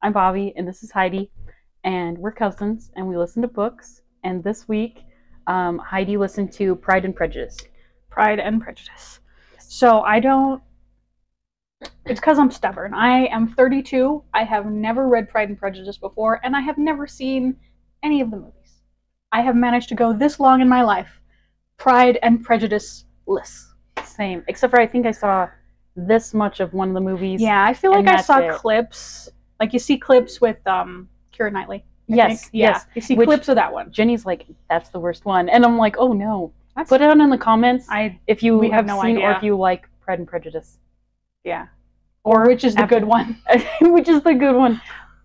I'm Bobby, and this is Heidi, and we're cousins, and we listen to books. And this week, Heidi listened to Pride and Prejudice. Pride and Prejudice. So I don't... It's because I'm stubborn. I am 32. I have never read Pride and Prejudice before, and I have never seen any of the movies. I have managed to go this long in my life. Pride and Prejudice-less. Same. Except for I think I saw this much of one of the movies. Yeah, I feel like I saw clips. Like, you see clips with Keira Knightley. Yes. You see clips of that one. Jenny's like, that's the worst one. And I'm like, oh no. Put it down in the comments if you have no seen idea. Or if you like Pride and Prejudice. Yeah. Or which is the good one. Which is the good one.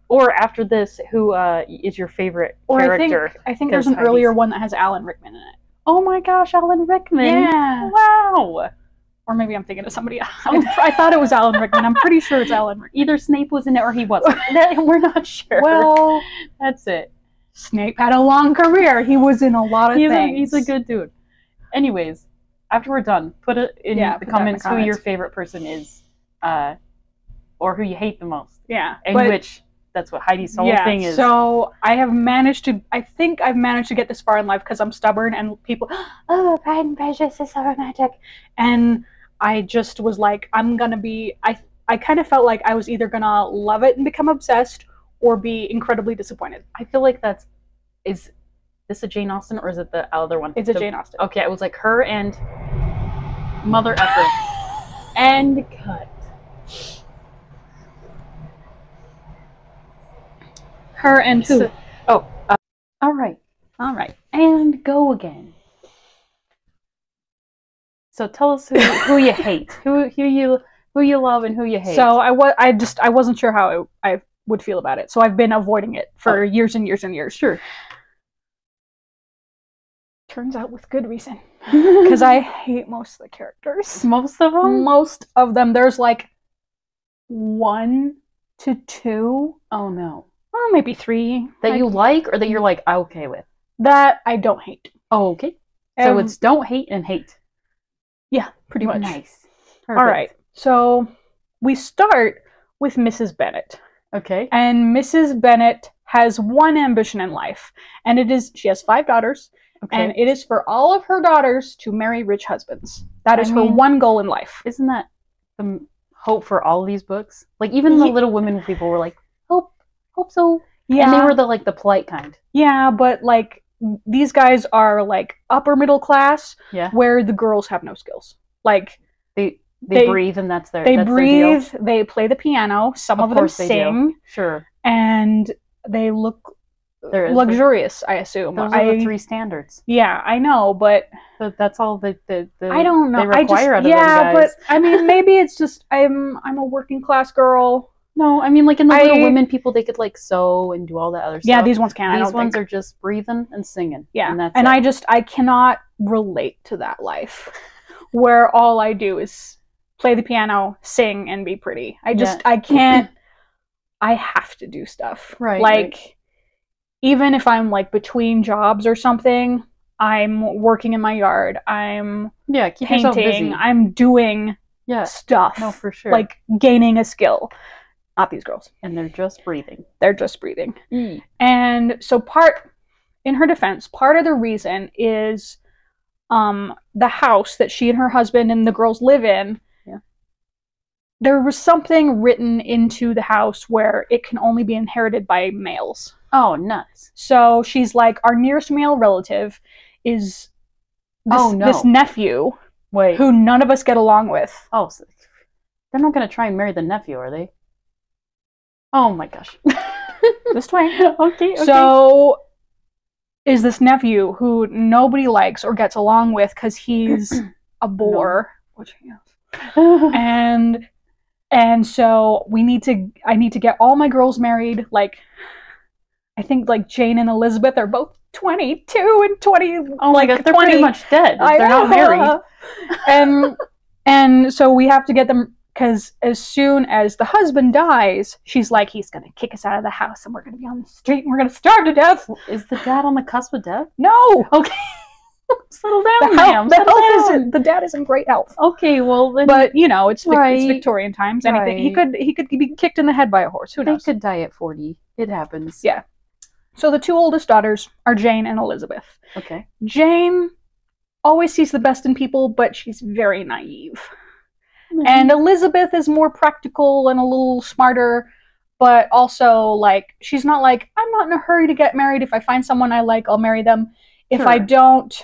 Or after this, who is your favorite character? I think there's an earlier one that has Alan Rickman in it. Oh my gosh, Alan Rickman. Yeah. Wow. Or maybe I'm thinking of somebody else. I thought it was Alan Rickman. I'm pretty sure it's Alan Rickman. Either Snape was in it or he wasn't. We're not sure. Well, that's it. Snape had a long career. He was in a lot of things. He's a good dude. Anyways, after we're done, put it in the comments who your favorite person is, or who you hate the most. Yeah. And which, that's what Heidi's whole thing is. So I think I've managed to get this far in life because I'm stubborn and people, oh, Pride and Prejudice is so romantic. And I just was like, I kind of felt like I was either going to love it and become obsessed or be incredibly disappointed. I feel like is this a Jane Austen or is it the other one? It's a Jane Austen. Okay, it was like her and Mother Effer. And cut. Her and who? All right. And go again. So tell us who you hate, who you love, and who you hate. So I wasn't sure how I would feel about it, so I've been avoiding it for years and years and years. Sure. Turns out with good reason, because I hate most of the characters. Most of them. Most of them. There's like 1 to 2. Oh no. Or maybe 3 that you like, or that you're like okay with. That I don't hate. Oh, okay. So it's don't hate and hate. Yeah, pretty much. Nice. Perfect. All right. So we start with Mrs. Bennet. Okay. And Mrs. Bennet has one ambition in life, and she has 5 daughters, and it is for all of her daughters to marry rich husbands. That is her one goal in life. Isn't that the hope for all of these books? Like even the Little Women people were like, hope so. Yeah. And they were the polite kind. Yeah, but like these guys are like upper middle class, where the girls have no skills. Like they breathe, and that's their breathe. Their deal. They play the piano. Some of them sing. Sure. And they look luxurious. I assume those are the 3 standards. Yeah, I know, but that's all the I don't know. They require out of them guys. Yeah, but I mean, maybe it's just I'm a working class girl. No, I mean, like in the Little Women people, they could like sew and do all that other stuff. Yeah, these ones can't. These ones are just breathing and singing. Yeah, and that's and I cannot relate to that life, where all I do is play the piano, sing, and be pretty. I can't. I have to do stuff. Right. Like, even if I'm like between jobs or something, I'm working in my yard. I'm keep yourself busy. painting. I'm doing stuff. No, for sure. Like gaining a skill. Not these girls. And they're just breathing. And so in her defense, part of the reason is the house that she and her husband and the girls live in. Yeah. There was something written into the house where it can only be inherited by males. Oh, nuts. So she's like, our nearest male relative is this nephew who none of us get along with. Oh, so they're not going to try and marry the nephew, are they? Oh my gosh. Just wait. Okay. So is this nephew who nobody likes or gets along with because he's a bore, which he is. And so I need to get all my girls married. Like, I think like Jane and Elizabeth are both 22 and 20. Oh my god, they're pretty much dead. They're not married. And so we have to get them. Because as soon as the husband dies, she's like, he's going to kick us out of the house and we're going to be on the street and we're going to starve to death. Is the dad on the cusp of death? No. Okay. Settle down, ma'am. The dad isn't great health. Okay, well then. But it's Victorian times. Anything he could be kicked in the head by a horse. Who knows? They could die at 40. It happens. Yeah. So the two oldest daughters are Jane and Elizabeth. Okay. Jane always sees the best in people, but she's very naive. Mm-hmm. And Elizabeth is more practical and a little smarter, but also, like, she's not like, I'm not in a hurry to get married. If I find someone I like, I'll marry them. If I don't,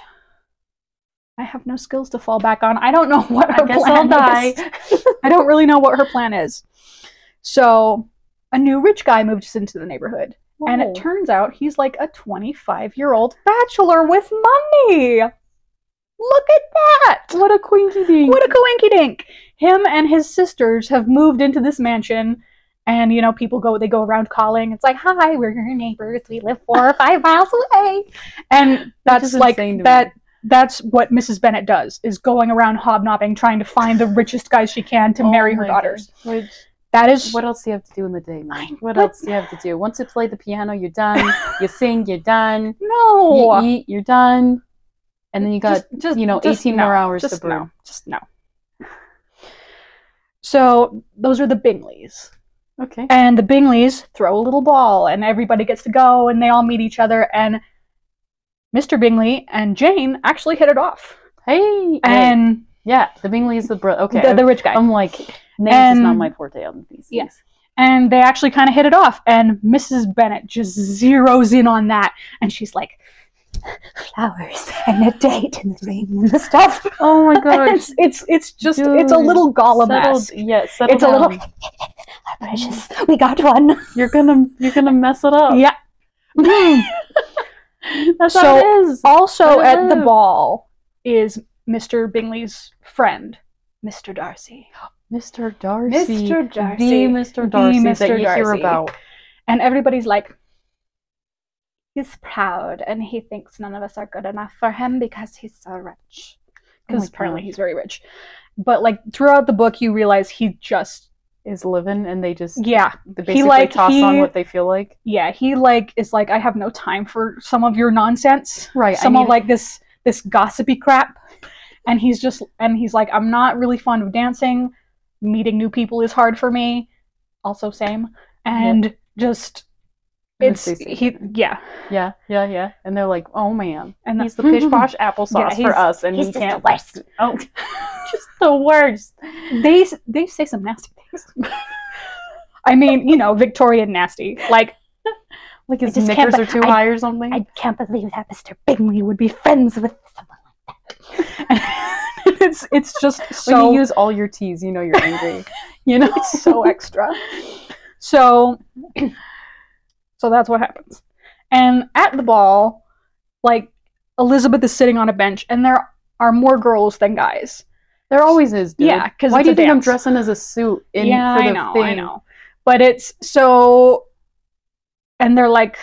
I have no skills to fall back on. I don't know what her plan is. I don't really know what her plan is. So, a new rich guy moves into the neighborhood. Whoa. And it turns out he's like a 25-year-old bachelor with money. Look at that! What a quinky dink. What a coinky dink. Him and his sisters have moved into this mansion, and people go around calling. It's like, hi, we're your neighbors. We live 4 or 5 miles away. And that's like that. That's what Mrs. Bennet does, is going around hobnobbing, trying to find the richest guys she can to marry her daughters. That is. What else do you have to do in the day, man? What else do you have to do? Once you play the piano, you're done. You sing, you're done. No. You eat, you're done. And then you got, 18 more hours to burn. No. So, those are the Bingleys. Okay. And the Bingleys throw a little ball, and everybody gets to go, and they all meet each other, and Mr. Bingley and Jane actually hit it off. Hey! And... Yeah, the Bingley is the brother. Okay. The rich guy. I'm like, names is not my forte on these things. Yes. And they actually kind of hit it off, and Mrs. Bennet just zeroes in on that, and she's like, flowers and a date and the ring and the stuff. Oh my gosh. It's just, dude, it's a little Gollum-esque. Yes, it's down. A little, precious, we got one. You're gonna mess it up. Yeah. That's how it is. Also at the ball is Mr. Bingley's friend, Mr. Darcy. Mr. Darcy. Mr. Darcy. The Mr. Darcy that you hear about. And everybody's like, he's proud, and he thinks none of us are good enough for him because he's so rich. Because apparently he's very rich. But, like, throughout the book, you realize he just is living, and they just they basically toss on what they feel like. Yeah, he is like, I have no time for some of your nonsense. Right. Some of like this gossipy crap. And he's like, I'm not really fond of dancing. Meeting new people is hard for me. Also same. And just and they're like, oh man, and he's the pish posh applesauce for us, and he's he can't. The worst. Oh, just the worst. They say some nasty things. I mean, Victorian nasty, like his knickers are too high or something. I can't believe that Mr. Bingley would be friends with someone like that. it's just so. When you use all your T's, you're angry. It's so extra. So that's what happens. And at the ball, like, Elizabeth is sitting on a bench, and there are more girls than guys. There always is, dude. Yeah, because why do you think I'm dressing as a suit for the thing? I know. But it's so... And they're like...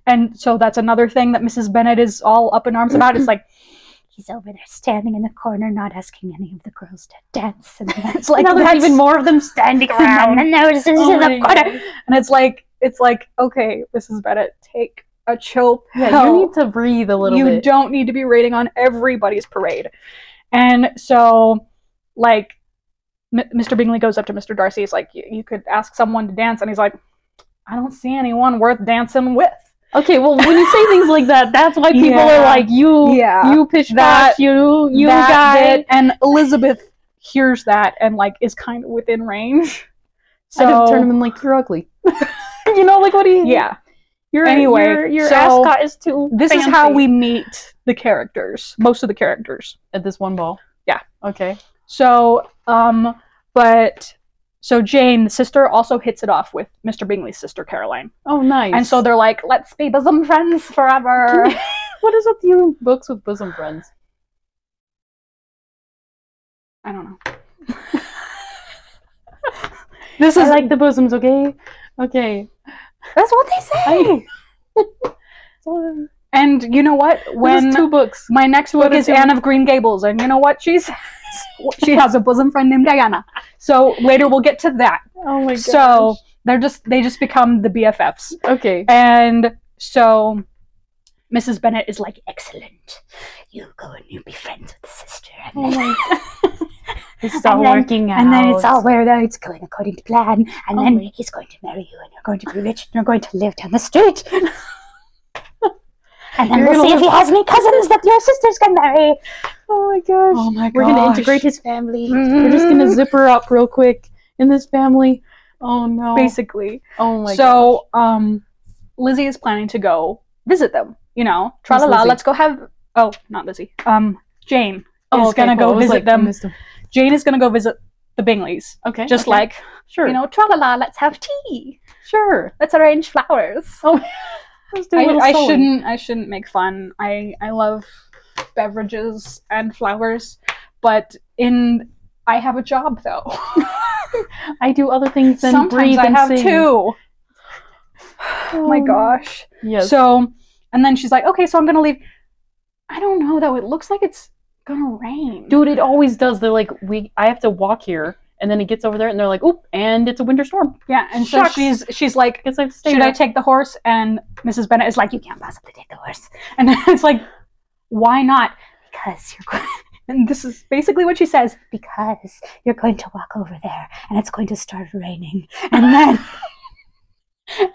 And so that's another thing that Mrs. Bennet is all up in arms about. It's like, he's over there standing in the corner, not asking any of the girls to dance. And it's like, now there's even more of them standing around. And now it's in the corner. And it's like, okay, Mrs. Bennet, take a chill pill. Yeah, you need to breathe a little bit. You don't need to be raiding on everybody's parade. And so, like, Mr. Bingley goes up to Mr. Darcy. He's like, you could ask someone to dance. And he's like, I don't see anyone worth dancing with. Okay, well, when you say things like that, that's why people are like, you pish posh, you guy. And Elizabeth hears that and, like, is kind of within range. So I didn't turn him in, like, you're ugly. Like, what do you... Yeah. Your ascot is too This fancy. is how we meet the characters. Most of the characters. At this one ball? Yeah. Okay. So, So Jane, the sister, also hits it off with Mr. Bingley's sister, Caroline. Oh, nice. And so they're like, let's be bosom friends forever. What is with you books with bosom friends? I don't know. I like the bosoms, okay? Okay. That's what they say. And you know what? When 2 books. My next book is Anne of Green Gables, and you know what she says? She has a bosom friend named Diana. So later we'll get to that. Oh my god. So they just become the BFFs. Okay. And so Mrs. Bennet is like, excellent. You go and you be friends with the sister. And oh my God. It's all working out. And then it's all where it's going according to plan. And then he's going to marry you and you're going to be rich and you're going to live down the street. And then we'll see if he has any cousins that your sisters can marry. Oh my gosh. Oh my gosh. We're going to integrate his family. We're just going to zip her up real quick in this family. Oh no. Basically. Oh my gosh. So, Lizzie is planning to go visit them. You know, tra-la-la, let's go have... Oh, not Lizzie. Jane is going to go visit them. Jane is going to go visit the Bingleys. Okay. Just like, sure. You know, tra-la-la, let's have tea. Sure. Let's arrange flowers. Oh, I shouldn't make fun. I love beverages and flowers, but I have a job though. I do other things than sometimes breathe I and have sing. too. Oh my gosh. Yes. So, and then she's like, okay, so I'm gonna leave. I don't know though. It looks like it's gonna rain. Dude, it always does. They're like, I have to walk here. And then he gets over there and they're like, oop, and it's a winter storm. Yeah, and so she's like, I should I take the horse? And Mrs. Bennet is like, you can't possibly take the horse. And then it's like, why not? Because you're going... And this is basically what she says. Because you're going to walk over there and it's going to start raining. And then...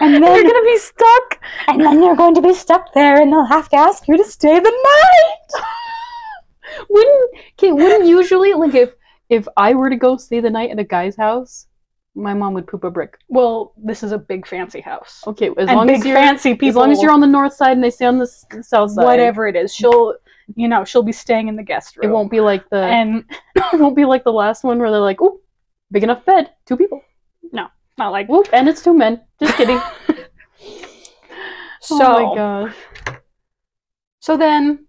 and then you're going to be stuck. And then you're going to be stuck there and they'll have to ask you to stay the night. Wouldn't usually, like, if I were to go stay the night at a guy's house, my mom would poop a brick. Well, this is a big fancy house. Okay, as long as you're on the north side and they stay on the south side. Whatever it is, she'll be staying in the guest room. It won't be like it won't be like the last one where they're like, "Ooh, big enough bed, 2 people." No, not like, "Whoop," and it's 2 men. Just kidding. So, oh my gosh. So then,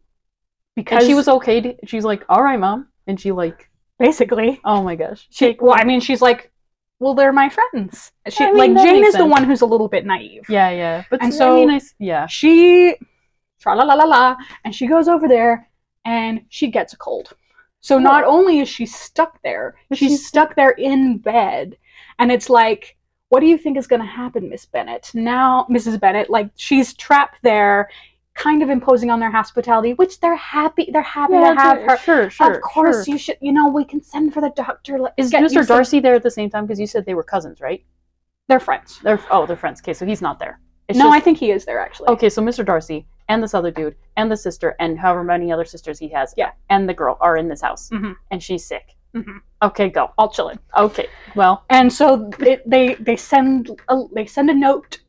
because she was okay, she's like, "All right, Mom," and she like. Basically. Oh my gosh. She's like, well, they're my friends. Jane is the one who's a little bit naive. Yeah. But and so, she, tra-la-la-la-la, and she goes over there, and she gets a cold. So not only is she stuck there, she's stuck there in bed, and it's like, what do you think is going to happen, Miss Bennet? Now, Mrs. Bennet, like, she's trapped there, kind of imposing on their hospitality, which they're happy to have her. Sure. Of course, you should. You know, we can send for the doctor. Is Mr. Darcy there at the same time? Because you said they were cousins, right? They're friends. They're friends. Okay, so he's not there. I think he is there actually. Okay, so Mr. Darcy and this other dude and the sister and however many other sisters he has, and the girl are in this house, and she's sick. Okay, go. All chilling. Okay, well, and so they send a note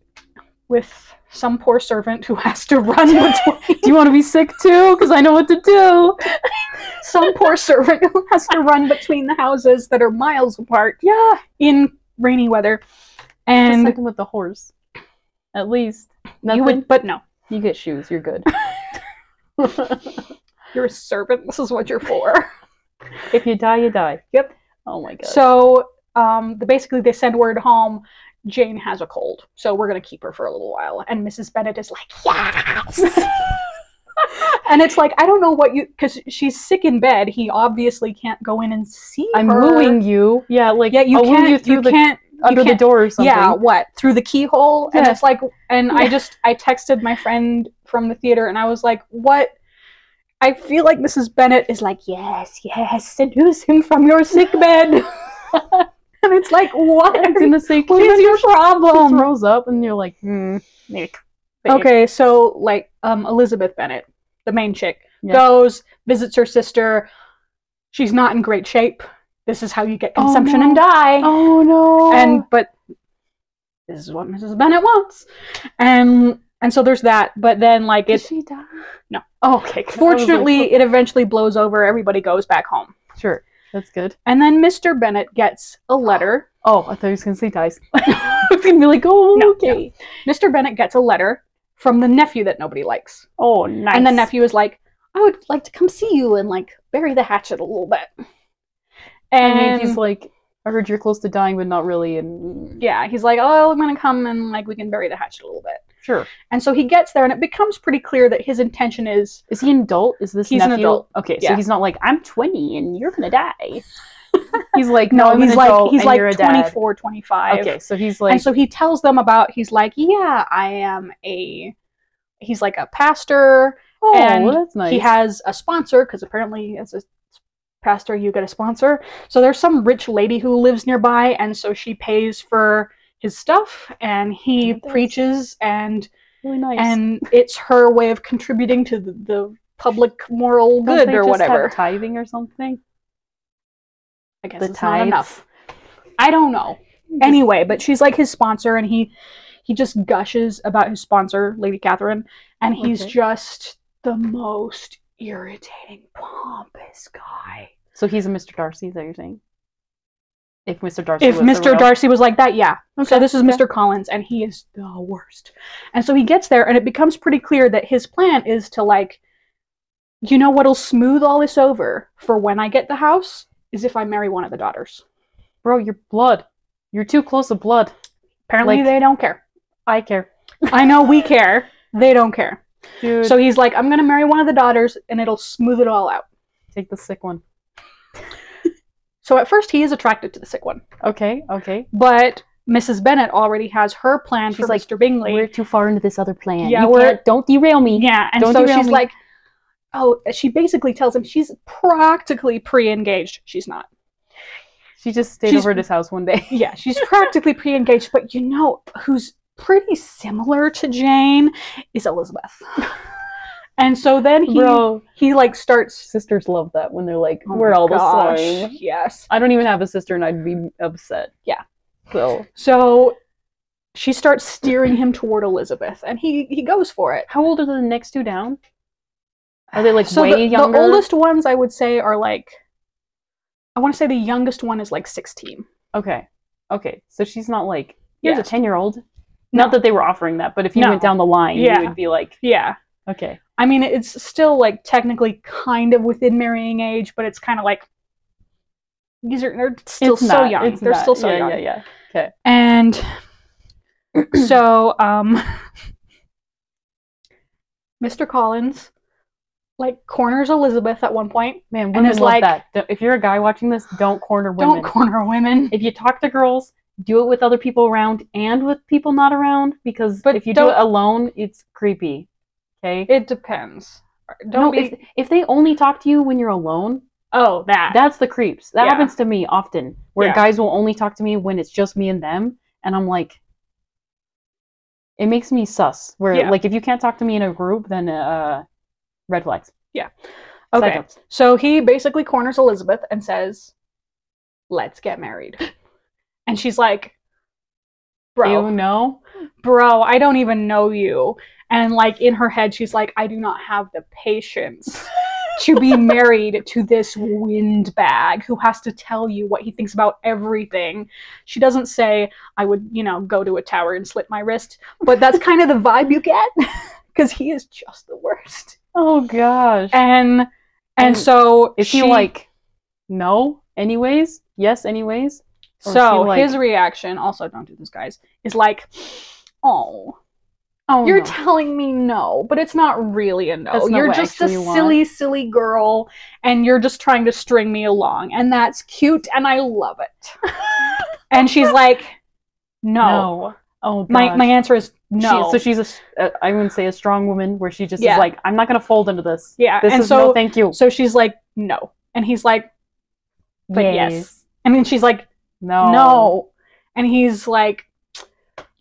with some poor servant who has to run between... Do you want to be sick too? Because I know what to do. Some poor servant who has to run between the houses that are miles apart. Yeah. In rainy weather. And... Just with the horse. At least. Nothing? But no. You get shoes. You're good. You're a servant. This is what you're for. If you die, you die. Yep. Oh my god. So, basically they send word home, Jane has a cold, so we're going to keep her for a little while. And Mrs. Bennet is like, yes! And it's like, I don't know what because she's sick in bed. He obviously can't go in and see her. I'm wooing you. Yeah, like, yeah, you can't, under the door or something. Yeah, what? Through the keyhole? Yeah. And it's like, and I texted my friend from the theater and I was like, what? I feel like Mrs. Bennet is like, yes, seduce him from your sick bed. And it's like, what? I was gonna say, what is your problem? She throws up, and you're like, Nick. Okay, so like, Elizabeth Bennet, the main chick, goes, visits her sister. She's not in great shape. This is how you get consumption and die. Oh no! But this is what Mrs. Bennet wants, and so there's that. But then, like, Did she die? No. Oh, okay. Fortunately, it eventually blows over. Everybody goes back home. Sure. That's good. And then Mr. Bennet gets a letter. Oh, I thought he was going to say dies. I was going to be like, oh, no, okay. No. Mr. Bennet gets a letter from the nephew that nobody likes. Oh, nice. And the nephew is like, I would like to come see you and, like, bury the hatchet a little bit. And I mean, he's like, I heard you're close to dying, but not really. And yeah, he's like, oh, I'm going to come and, like, we can bury the hatchet a little bit. Sure. And so he gets there, and it becomes pretty clear that his intention is... Is he an adult? Is this He's nephew? an adult. Okay, yeah. So he's not like, I'm 20 and you're going to die. He's like, no, I'm he's an like, adult he's and like you're a 24, dad. 25. Okay, so he's like... And so he tells them about, he's like, yeah, I am a he's like a pastor. Oh, and that's nice. He has a sponsor, because apparently as a pastor you get a sponsor. So there's some rich lady who lives nearby, and so she pays for his stuff, and he preaches, and really nice. And it's her way of contributing to the public moral good or whatever. Have tithing or something? I guess it's not enough. I don't know. Anyway, but she's like his sponsor, and he just gushes about his sponsor, Lady Catherine, and he's just the most irritating, pompous guy. So he's a Mr. Darcy, is that what you're saying? If Mr. Darcy was like that, yeah. Okay. So this is Mr. Collins, and he is the worst. And so he gets there, and it becomes pretty clear that his plan is to, like, you know what'll smooth all this over for when I get the house? Is if I marry one of the daughters. Bro, you're blood. You're too close to blood. Apparently they don't care. I care. I know we care. They don't care. Dude. So he's like, I'm going to marry one of the daughters, and it'll smooth it all out. Take the sick one. So at first he is attracted to the sick one. Okay. But Mrs. Bennet already has her plan for Mr. Bingley. We're too far into this other plan. Yeah, don't derail me. Yeah, and so she's like, she basically tells him she's practically pre-engaged. She's not. She just stayed over at his house one day. Yeah, she's practically pre-engaged, but you know who's pretty similar to Jane is Elizabeth. And so then he like starts. Sisters love that when they're like, we're all the same. Yes. I don't even have a sister, and I'd be upset. Yeah. So she starts steering him toward Elizabeth, and he goes for it. How old are the next two down? Are they like way younger? The oldest ones I would say are like, I want to say the youngest one is like 16. Okay. So she's not like, here's a 10-year-old. No. Not that they were offering that, but if you went down the line, you would be like, yeah. Okay. I mean, it's still like technically kind of within marrying age, but it's kind of like they're still so young. They're still so young. Yeah. Okay. And so Mr. Collins like corners Elizabeth at one point. Man, women love that. If you're a guy watching this, don't corner women. Don't corner women. If you talk to girls, do it with other people around and with people not around, because if you do it alone, it's creepy. Okay? It depends. If they only talk to you when you're alone, that's the creeps. That happens to me often, where guys will only talk to me when it's just me and them, and I'm like, it makes me sus. Where like if you can't talk to me in a group, then red flags. Yeah. Okay. So he basically corners Elizabeth and says, "Let's get married," and she's like, "Bro, you know, bro, I don't even know you." And, like, in her head, she's like, I do not have the patience to be married to this windbag who has to tell you what he thinks about everything. She doesn't say, I would, go to a tower and slit my wrist. But that's kind of the vibe you get, because he is just the worst. Oh, gosh. And so is he like, no, anyways? Yes, anyways? Or so his reaction, also don't do this, guys, is like, oh, you're telling me no, but it's not really a no. You're just a silly girl, and you're just trying to string me along, and that's cute, and I love it. And she's like, no. Oh, gosh. My answer is no. So she's I wouldn't say a strong woman, where she just is like, I'm not gonna fold into this. Yeah, this is no thank you. So she's like, no, and he's like, but yes. And then she's like, no, and he's like,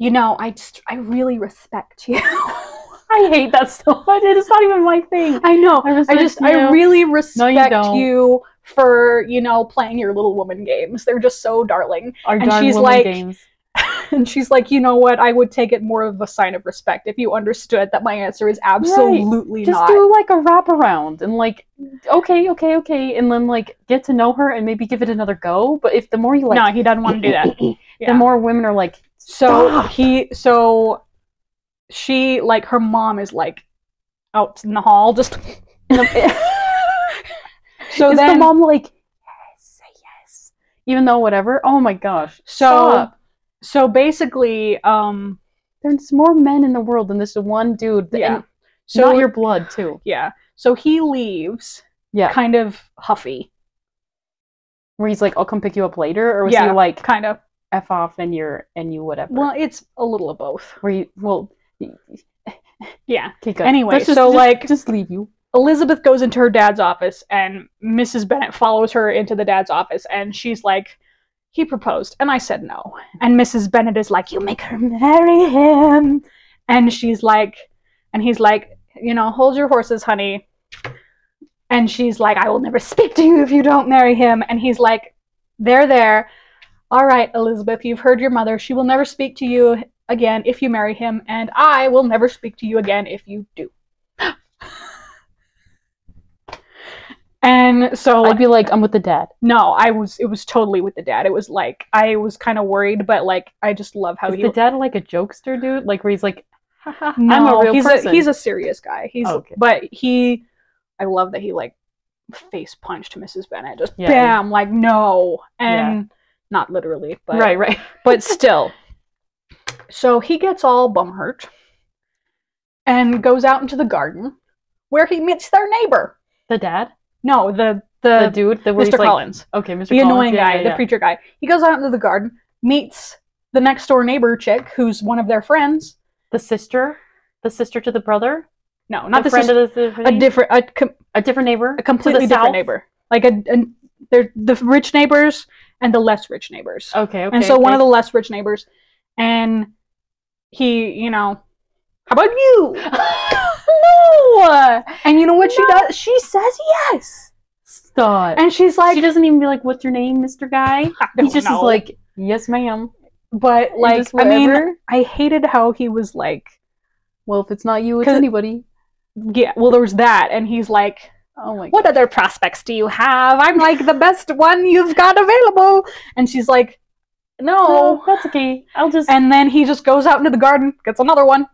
I really respect you. I hate that so much. It's not even my thing. I know. I really respect you for, playing your little woman games. They're just so darling. And she's like, games. And she's like, you know what? I would take it more of a sign of respect if you understood that my answer is absolutely not. Just do like a wraparound and like, okay, and then like get to know her and maybe give it another go. But if the more you like, no, he doesn't want to do that. The more women are like, so she like her mom is like out in the hall just. So then the mom like, yes, say yes, even though whatever. Oh my gosh. So basically, there's more men in the world than this one dude. Yeah. So not your blood too. Yeah. So he leaves. Yeah. Kind of huffy. Where he's like, I'll come pick you up later, or was he like kind of F off and you whatever? Well, it's a little of both. Where Yeah. Okay, Anyway, so like just leave you. Elizabeth goes into her dad's office, and Mrs. Bennet follows her into the dad's office, and she's like, he proposed, and I said no. And Mrs. Bennet is like, you make her marry him. And she's like, and he's like, you know, hold your horses, honey. And she's like, I will never speak to you if you don't marry him. And he's like, there. All right, Elizabeth, you've heard your mother. She will never speak to you again if you marry him, and I will never speak to you again if you do. And so I'd be like, I'm with the dad. No, it was totally with the dad. It was like, I was kind of worried, but like, I just love how Is the dad like a jokester dude? Like where he's like, no, I'm a real person. He's a serious guy. Okay. But I love that he like face punched Mrs. Bennet. Just bam, like no. And not literally, but right. But still. So he gets all bumhurt and goes out into the garden where he meets their neighbor. The dad? No, the dude, Mr. Collins. Okay, Mr. Collins. The annoying guy, the preacher guy. He goes out into the garden, meets the next door neighbor chick, who's one of their friends. The sister to the brother. No, not the friend sister. Of the a different neighbor. A completely different neighbor. Like they're the rich neighbors and the less rich neighbors. Okay. And so one of the less rich neighbors, and he, you know, how about you? No! And you know what she does? She says yes. Stop. And she's like... She doesn't even be like, what's your name, Mr. Guy? He just is like, yes, ma'am. But, like, I mean, I hated how he was like... Well, if it's not you, it's anybody. Yeah, well, there was that. And he's like, oh my God. What other prospects do you have? I'm like the best one you've got available. And she's like, no. That's okay. I'll just... And then he just goes out into the garden, gets another one.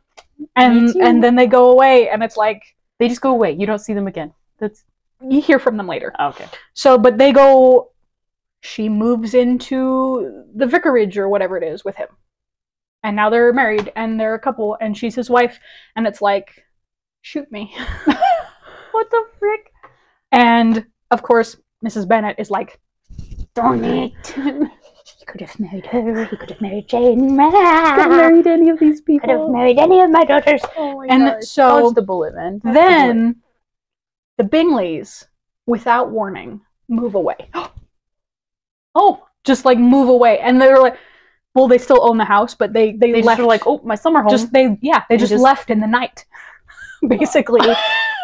And then they go away, and it's like... They just go away. You don't see them again. You hear from them later. Okay. So, but they go... She moves into the vicarage or whatever it is with him. And now they're married, and they're a couple, and she's his wife, and it's like, shoot me. What the frick? And, of course, Mrs. Bennet is like, darn it. He could have married her. He could have married Jane. Could have married any of these people. Could have married any of my daughters. Oh my God. So dodge the bullet, man. Then the Bingleys, without warning, move away. Oh, just like move away, and they're like, well, they still own the house, but they left. Just were like, oh, my summer home. They just left in the night, basically.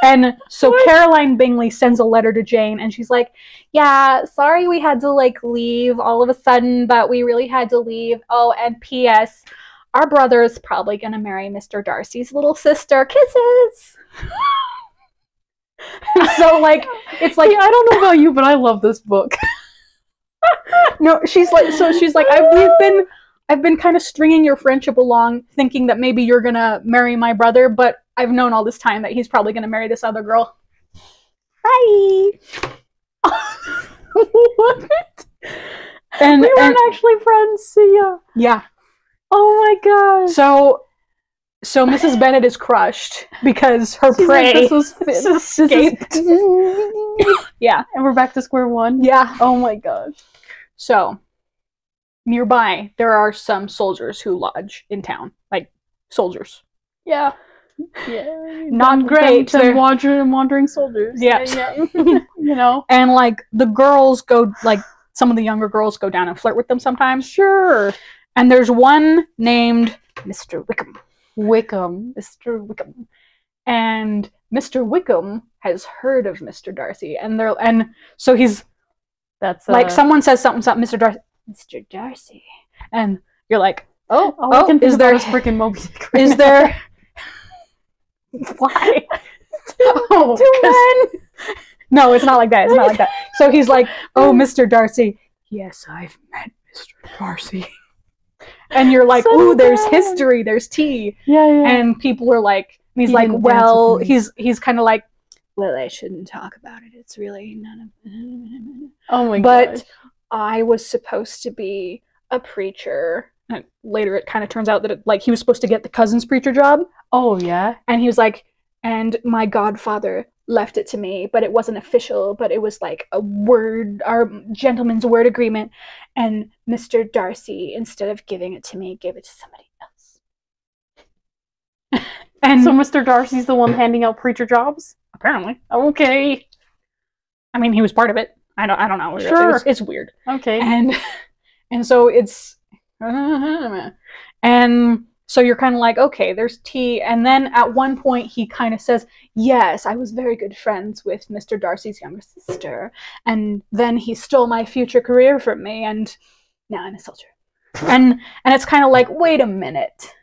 And so Caroline Bingley sends a letter to Jane, and she's like, yeah, sorry we had to, like, leave all of a sudden, but we really had to leave. Oh, and P.S., our brother is probably going to marry Mr. Darcy's little sister. Kisses! So, like, it's like... Yeah, I don't know about you, but I love this book. No, she's like, I've been kind of stringing your friendship along, thinking that maybe you're going to marry my brother, but I've known all this time that he's probably going to marry this other girl. Bye! What? And we weren't actually friends, see ya. Yeah. Oh my gosh. So Mrs. Bennet is crushed because her prey escaped. Yeah. And we're back to square one? Yeah. Oh my gosh. So, nearby, there are some soldiers who lodge in town. Like, soldiers. Yeah. Yeah. Not great. They're wandering soldiers. Yeah. You know? And, like, the girls go, like, some of the younger girls go down and flirt with them sometimes. Sure. And there's one named Mr. Wickham. Mr. Wickham. And Mr. Wickham has heard of Mr. Darcy, and so he's like, someone says something, Mr. Darcy, and you're like, oh, is there freaking Moby Dick? Is there? Why? Oh, no, it's not like that. It's not like that. So he's like, oh, Mr. Darcy. Yes, I've met Mr. Darcy. And you're like, ooh, there's history, there's tea. Yeah. And people are like, and he's like, well, he's kind of like, well, I shouldn't talk about it. It's really none of... Oh my god. But I was supposed to be a preacher. And later it kind of turns out that he was supposed to get the cousin's preacher job. Oh, yeah? And he was like, and my godfather left it to me, but it wasn't official, but it was like our gentleman's word agreement, and Mr. Darcy, instead of giving it to me, gave it to somebody else. And so Mr. Darcy's the one handing out preacher jobs? Apparently. Okay. I mean, he was part of it. I don't know. Sure. It's weird. Okay. And so it's... And so you're kind of like, okay, there's tea. And then at one point he kind of says, yes, I was very good friends with Mr. Darcy's younger sister. And then he stole my future career from me. And now I'm a soldier. And it's kind of like, wait a minute.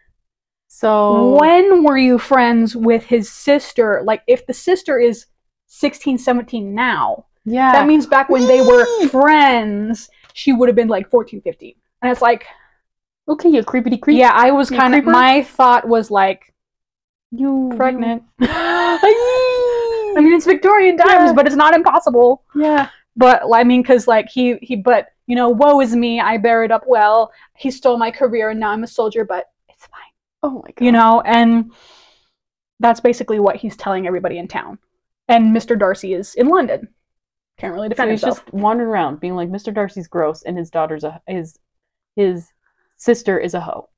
So when were you friends with his sister? Like, if the sister is 16, 17 now, yeah, that means back when they were friends, she would have been like 14, 15. And it's like, okay, you creepity creep. Yeah, I was kind of, my thought was like, you pregnant. I mean, it's Victorian times, but it's not impossible. Yeah. But, I mean, because, like, but, you know, woe is me, I bear it up well. He stole my career, and now I'm a soldier, but it's fine. Oh, my God. You know, and that's basically what he's telling everybody in town. And Mr. Darcy is in London. Can't really defend himself. He's just wandering around, being like, Mr. Darcy's gross, and his daughter's his sister is a hoe.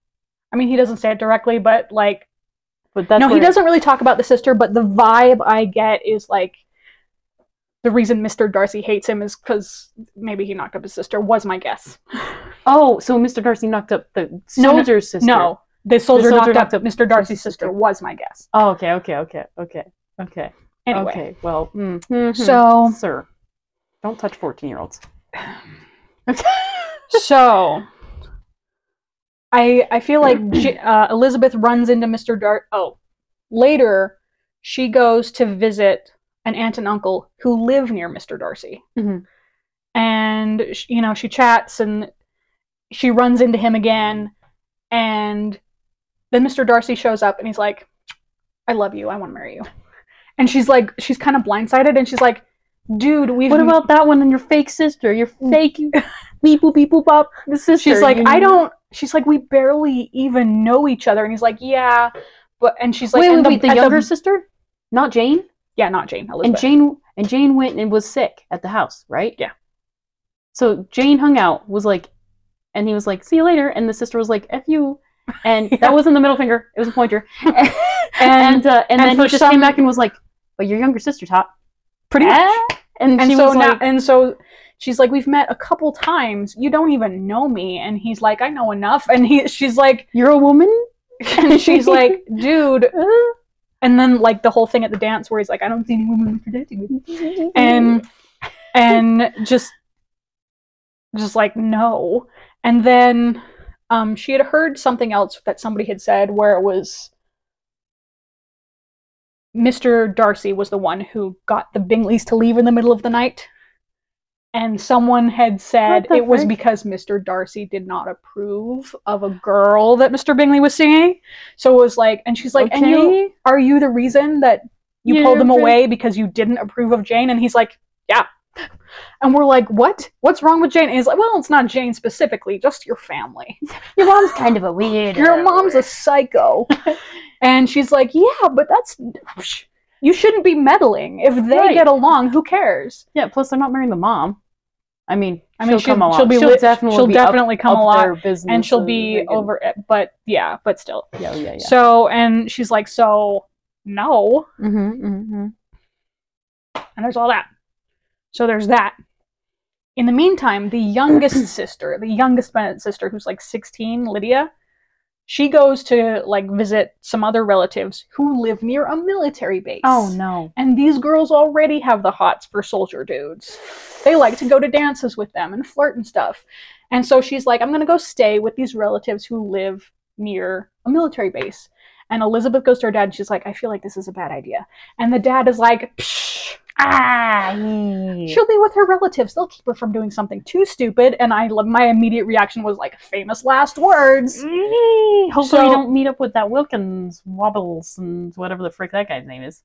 I mean, he doesn't say it directly, but, like... But that's he doesn't really talk about the sister, but the vibe I get is, like, the reason Mr. Darcy hates him is because maybe he knocked up his sister, was my guess. Oh, so Mr. Darcy knocked up the soldier's sister. No, the soldier knocked up Mr. Darcy's sister, was my guess. Oh, okay. Anyway. Okay, well, so... Sir, don't touch 14-year-olds. Okay. So... I feel like Elizabeth runs into Mr. Darcy. Oh, later she goes to visit an aunt and uncle who live near Mr. Darcy. Mm-hmm. And, you know, she chats and she runs into him again. And then Mr. Darcy shows up and he's like, I love you. I want to marry you. And she's like, she's kind of blindsided and she's like, dude, what about that one and your fake sister? Your fake beep boop beep boop bop the sister. She's like, she's like, we barely even know each other. And he's like, yeah. And she's like, wait, the younger sister? Not Jane? Yeah, not Jane. Elizabeth. And Jane went and was sick at the house, right? Yeah. So Jane hung out, was like, and he was like, see you later. And the sister was like, F you. And that wasn't the middle finger. It was a pointer. and then he just came back and was like, but your younger sister's hot. Pretty much. And so she's like, we've met a couple times. You don't even know me. And he's like, I know enough. And she's like, you're a woman? And she's like, dude. And then, like, the whole thing at the dance where he's like, I don't see any women for dating with you. And just like, no. And then she had heard something else that somebody had said where it was Mr. Darcy was the one who got the Bingleys to leave in the middle of the night. And someone had said it was because Mr. Darcy did not approve of a girl that Mr. Bingley was seeing. So it was like, and she's like, okay. and are you the reason that you pulled them away because you didn't approve of Jane? And he's like, yeah. And we're like, what? What's wrong with Jane? And he's like, well, it's not Jane specifically, just your family. Your mom's kind of a weirdo. Your mom's a psycho. And she's like, yeah, but you shouldn't be meddling. If they get along, who cares? Yeah, plus they're not marrying the mom. I mean, she'll come along. She'll definitely come along, and she'll be over it. But still. Yeah. So, and she's like, so, no. And there's all that. So there's that. In the meantime, the youngest sister, Bennet sister, who's like 16, Lydia, she goes to, like, visit some other relatives who live near a military base. Oh, no. And these girls already have the hots for soldier dudes. They like to go to dances with them and flirt and stuff. And so she's like, I'm going to go stay with these relatives who live near a military base. And Elizabeth goes to her dad and she's like, I feel like this is a bad idea. And the dad is like, psh, she'll be with her relatives. They'll keep her from doing something too stupid. And my immediate reaction was like, famous last words. Hopefully you don't meet up with that Wilkins Wobbles and whatever the frick that guy's name is.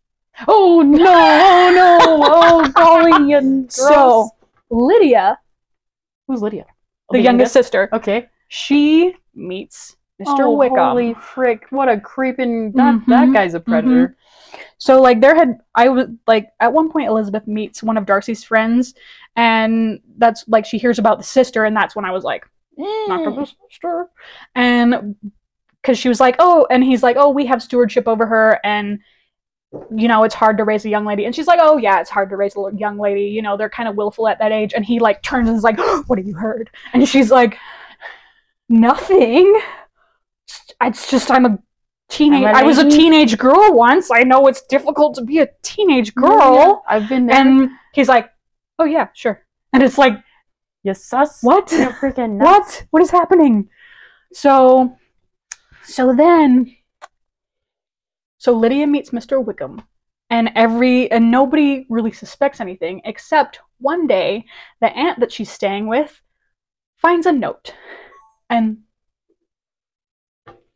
Oh no! Oh golly! And so Lydia, who's Lydia? The youngest sister. Okay. She meets Mr. Wickham. Holy frick! What a creeping! That guy's a predator. So, like, at one point Elizabeth meets one of Darcy's friends, and that's, like, she hears about the sister, and that's when I was like, not the sister. And, because she was like, oh, and he's like, oh, we have stewardship over her, and you know, it's hard to raise a young lady. And she's like, oh yeah, it's hard to raise a young lady, you know, they're kind of willful at that age. And he like turns and is like, oh, what have you heard? And she's like, nothing. It's just I was a teenage girl once. I know it's difficult to be a teenage girl. Yeah, I've been there. And he's like, oh yeah, sure. And it's like, you sus? What? You're freaking nuts. What is happening? So Lydia meets Mr. Wickham, and nobody really suspects anything, except one day the aunt that she's staying with finds a note. And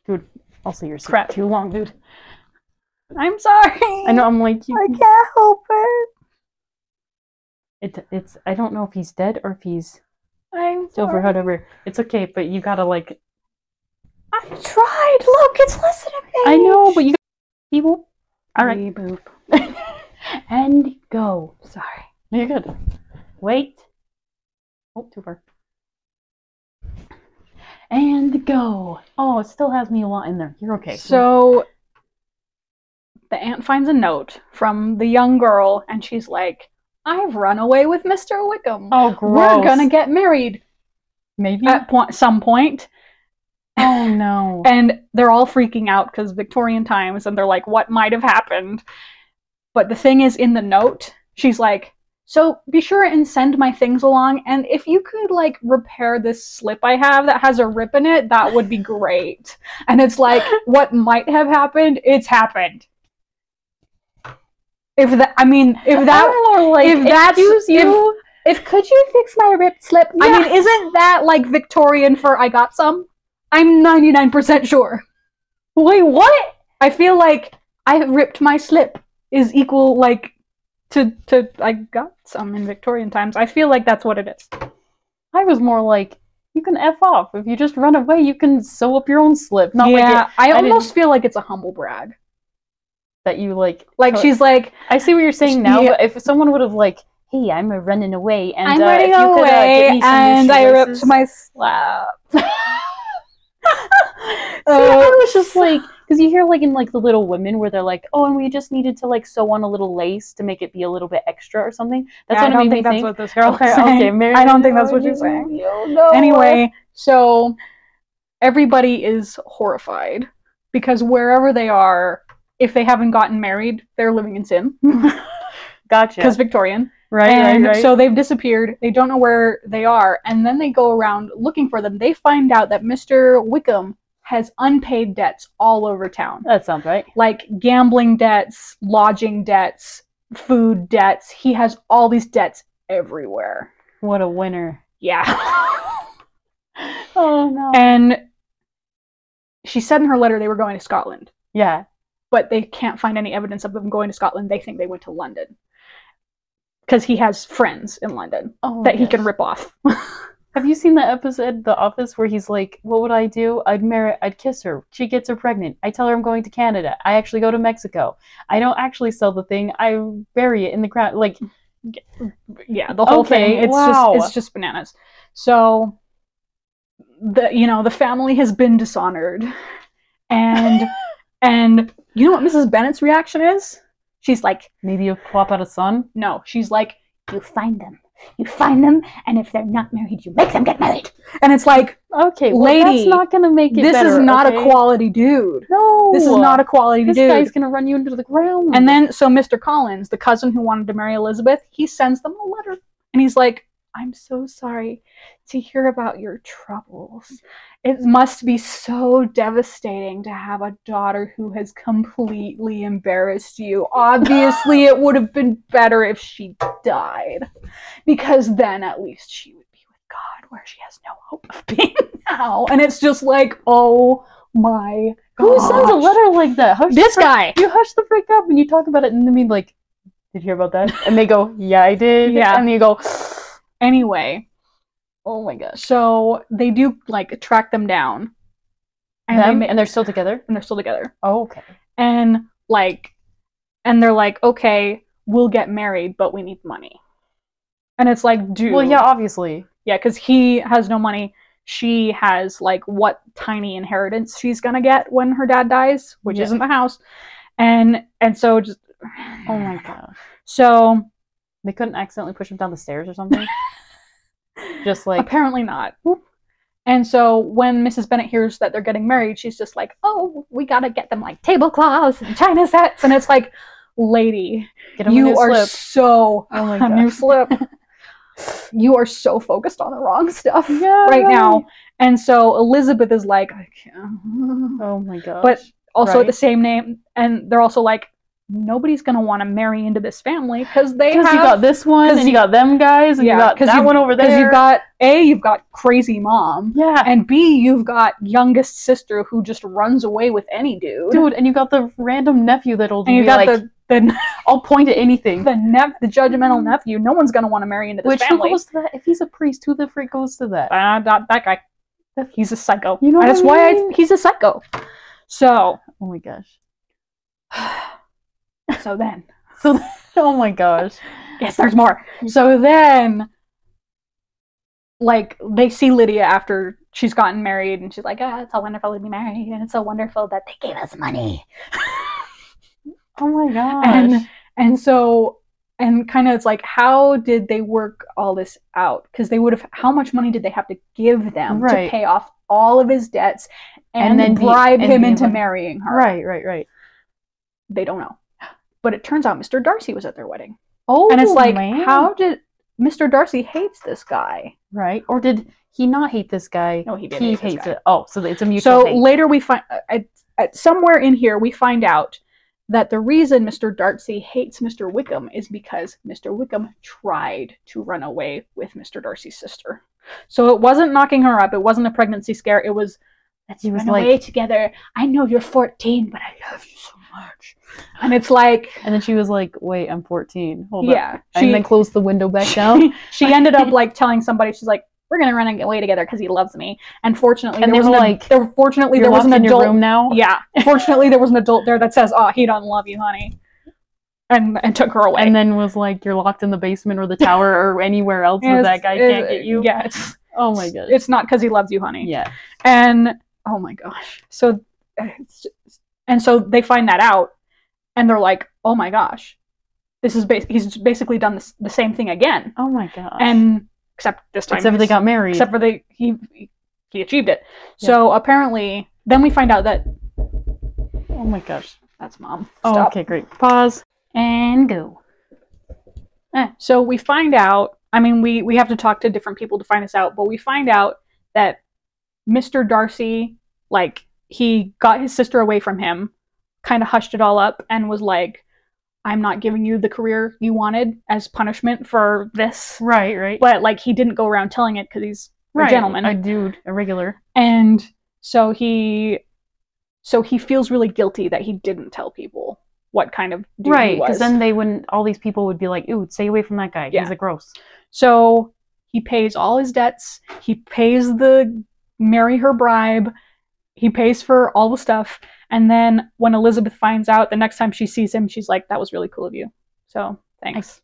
dude, I'll see your crap too long, dude. I'm sorry. I know, I'm like, I can't help it. It's I don't know if he's dead or if he's I'm still for whatever. It's okay, but you gotta like I tried. Look, it's less than a page. I know, but you people. All right. Boop. And go. Sorry. You're good. Wait. Oh, too far. And go. Oh, it still has me a lot in there. You're okay. So the aunt finds a note from the young girl, and she's like, I've run away with Mr. Wickham. Oh, gross. We're gonna get married. Maybe? At some point. Oh, no. And they're all freaking out because Victorian times, and they're like, what might have happened? But the thing is, in the note, she's like, so be sure and send my things along, and if you could, like, repair this slip I have that has a rip in it, that would be great. And it's like, what might have happened? It's happened. If could you fix my ripped slip? Yeah. I mean, isn't that like Victorian for I got some? I'm 99% sure. Wait, what? I feel like I ripped my slip is equal like to I got some in Victorian times. I feel like that's what it is. I was more like, you can F off. If you just run away, you can sew up your own slip. Not I almost feel like it's a humble brag. That you like she's like, I see what you're saying now, but if someone would have like, hey, I'm running away, and I'm running away, and I ripped my slap. I was just like, because you hear like in like the Little Women where they're like, oh, and we just needed to like sew on a little lace to make it be a little bit extra or something. That's what I don't think that's what this girl is saying. I don't think that's what you're saying. No. Anyway, so everybody is horrified because wherever they are, if they haven't gotten married, they're living in sin. Gotcha. Because Victorian. Right. So they've disappeared. They don't know where they are. And then they go around looking for them. They find out that Mr. Wickham has unpaid debts all over town. That sounds right. Like gambling debts, lodging debts, food debts. He has all these debts everywhere. What a winner. Yeah. Oh, no. And she said in her letter they were going to Scotland. Yeah. But they can't find any evidence of them going to Scotland. They think they went to London. Because he has friends in London that he can rip off. Have you seen that episode, The Office, where he's like, what would I do? I'd kiss her. She gets her pregnant. I tell her I'm going to Canada. I actually go to Mexico. I don't actually sell the thing. I bury it in the ground. Like, yeah, the whole thing. It's just bananas. So, the family has been dishonored. And you know what Mrs. Bennet's reaction is? She's like, maybe you plop out a son? No, she's like, you find them. You find them, and if they're not married, you make them get married. And it's like, okay, well, lady, that's not going to make it better. This is not a quality dude. No. This is not a quality dude. This guy's going to run you into the ground. And then, so Mr. Collins, the cousin who wanted to marry Elizabeth, he sends them a letter. And he's like, I'm so sorry to hear about your troubles. It must be so devastating to have a daughter who has completely embarrassed you. Obviously, it would have been better if she died, because then at least she would be with God, where she has no hope of being now. And it's just like, oh my God. Who sends a letter like that? This guy. You hush the frick up and you talk about it, and then be like, did you hear about that? And they go, yeah, I did. Yeah. And you go, anyway. Oh my gosh. So they do like track them down. And they're still together? And they're still together. Oh, okay. And they're like, okay, we'll get married, but we need money. And it's like, dude. Well, yeah, obviously. Yeah, because he has no money. she has like what tiny inheritance she's gonna get when her dad dies, which isn't the house, and so just oh my gosh. So they couldn't accidentally push him down the stairs or something. Just like apparently not. And so when Mrs. Bennet hears that they're getting married, she's just like, oh, we gotta get them like tablecloths and china sets. And it's like, lady, you are so a new slip. You are so focused on the wrong stuff right now. And so Elizabeth is like, I can't. Oh my gosh. But also at the same name, and they're also like, nobody's gonna want to marry into this family because you got this one and you got them guys and you got that one over there. Because you've got crazy mom, and B, you've got youngest sister who just runs away with any dude, and you got the random nephew that'll and you got like, I'll point at anything. The judgmental nephew. No one's gonna want to marry into this family. Who goes to that? If he's a priest, who the freak goes to that? Not that guy. He's a psycho. You know, that's why he's a psycho. So, oh my gosh. Oh my gosh. Yes, there's more. So then, like, they see Lydia after she's gotten married, and she's like, it's so wonderful to be married, and it's so wonderful that they gave us money. Oh my gosh. And kind of it's like, how did they work all this out? Because how much money did they have to give them to pay off all of his debts and then bribe him into marrying her? Right. They don't know. But it turns out Mr. Darcy was at their wedding. Oh, and it's like, how did Mr. Darcy hates this guy? Right. Or did he not hate this guy? No, he did. He hates it. Oh, so it's a mutual hate. So later we find, somewhere in here, we find out that the reason Mr. Darcy hates Mr. Wickham is because Mr. Wickham tried to run away with Mr. Darcy's sister. So it wasn't knocking her up. It wasn't a pregnancy scare. It was, let's run away together. I know you're 14, but I love you so much. And it's like... And then she was like, wait, I'm 14. Hold up. And then closed the window back down. She ended up like telling somebody, she's like, we're going to run away together because he loves me. And fortunately, there was an adult room now. Yeah. Fortunately, there was an adult there that says, oh, he doesn't love you, honey. And took her away. And then was like, you're locked in the basement or the tower or anywhere else so that guy can't get you. Yeah. Oh my gosh. It's not because he loves you, honey. Yeah. And, oh my gosh. So they find that out. And they're like, oh my gosh. He's basically done the same thing again. Oh my gosh. And except this time. Except for they got married. Except for he achieved it. Yeah. So apparently, then we find out that... Oh my gosh. That's mom. Stop. Oh, okay, great. Pause. And go. So we find out, I mean, we have to talk to different people to find this out, but we find out that Mr. Darcy, like, he got his sister away from him, kind of hushed it all up, and was like, I'm not giving you the career you wanted as punishment for this. Right. But, like, he didn't go around telling it because he's a gentleman. A dude, a regular. And so he feels really guilty that he didn't tell people what kind of dude he was. Right, because then all these people would be like, ooh, stay away from that guy. Yeah. He's a gross. So he pays all his debts. He pays the marry her bribe. He pays for all the stuff. And then when Elizabeth finds out, the next time she sees him, she's like, that was really cool of you. So thanks.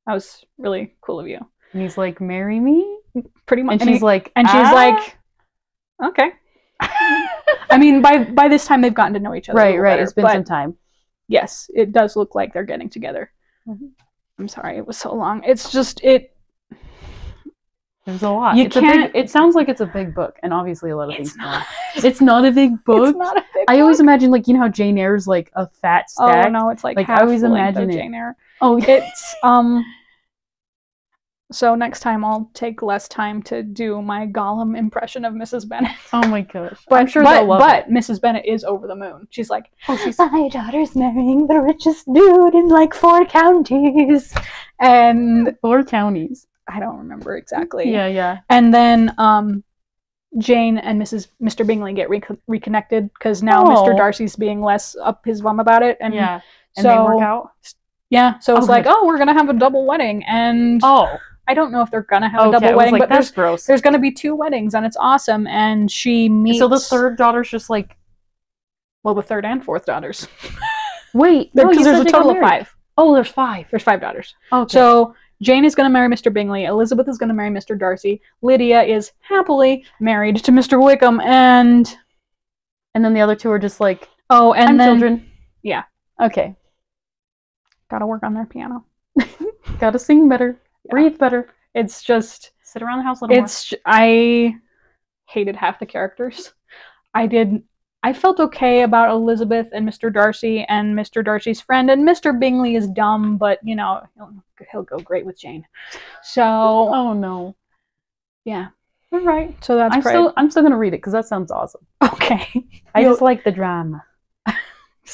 That was really cool of you. And he's like, marry me? Pretty much. And she's like, okay. I mean, by this time they've gotten to know each other. Right. It's been some time. Yes, it does look like they're getting together. Mm-hmm. I'm sorry, it was so long. It's just There's a lot. It sounds like it's a big book, and obviously a lot of things. It's not a big book. It's not a big book. I always imagine, like, you know how Jane Eyre's like a fat stack. Oh no, it's like half I always the length imagine of it. Jane Eyre. Oh, it's So next time I'll take less time to do my Gollum impression of Mrs. Bennet. Oh my gosh. But I'm sure they'll love it. Mrs. Bennet is over the moon. She's like, my daughter's marrying the richest dude in like 4 counties. And 4 counties. I don't remember exactly. Yeah. And then Jane and Mr. Bingley get reconnected because now Mr. Darcy's being less up his bum about it. And yeah. And they work out? Yeah. So it's like, we're going to have a double wedding. And I don't know if they're going to have a double wedding, but that's gross. There's going to be 2 weddings and it's awesome. And she meets... So the 3rd daughter's just like... Well, the 3rd and 4th daughters. Wait. Because there's a total of 5. Oh, there's 5. There's 5 daughters. Okay. So Jane is going to marry Mr. Bingley. Elizabeth is going to marry Mr. Darcy. Lydia is happily married to Mr. Wickham, and then the other two are just like, oh, and I'm then children. Yeah. Okay. Gotta work on their piano. Gotta sing better. Breathe better. It's just sit around the house a little more. I hated half the characters. I felt okay about Elizabeth and Mr. Darcy and Mr. Darcy's friend, and Mr. Bingley is dumb, but you know, he'll go great with Jane. So oh no. Yeah. All right. So that's I'm still gonna read it because that sounds awesome. Okay. I just like the drama.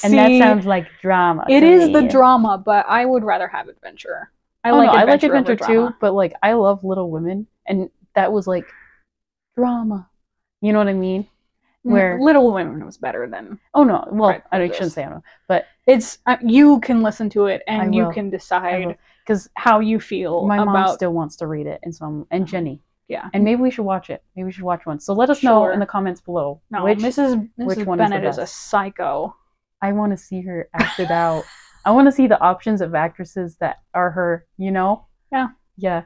And that sounds like drama. It is the drama, but I would rather have adventure. I like adventure too, but like I love Little Women, and that was like drama. You know what I mean? Where Little Women was better than. Oh no! Well, I shouldn't say I don't know, but it's you can listen to it and you can decide because how you feel. My mom still wants to read it, and Jenny. Yeah. And maybe we should watch it. Maybe we should watch one. So let us know in the comments below. No, which Mrs. one Bennet is a psycho. I want to see her acted out. I want to see the options of actresses that are her, you know? Yeah. Yeah.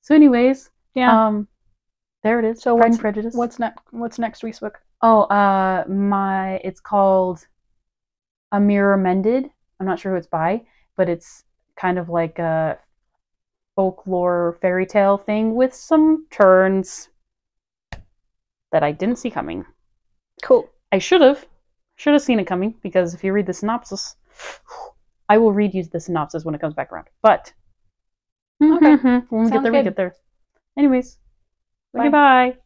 So anyways, yeah. There it is. So Pride and Prejudice. What's next week's book? Oh, it's called A Mirror Mended. I'm not sure who it's by, but it's kind of like a folklore fairy tale thing with some turns that I didn't see coming. Cool. I should have seen it coming, because if you read the synopsis, I will read you the synopsis when it comes back around. But okay, when we get there, we get there. Anyways, goodbye.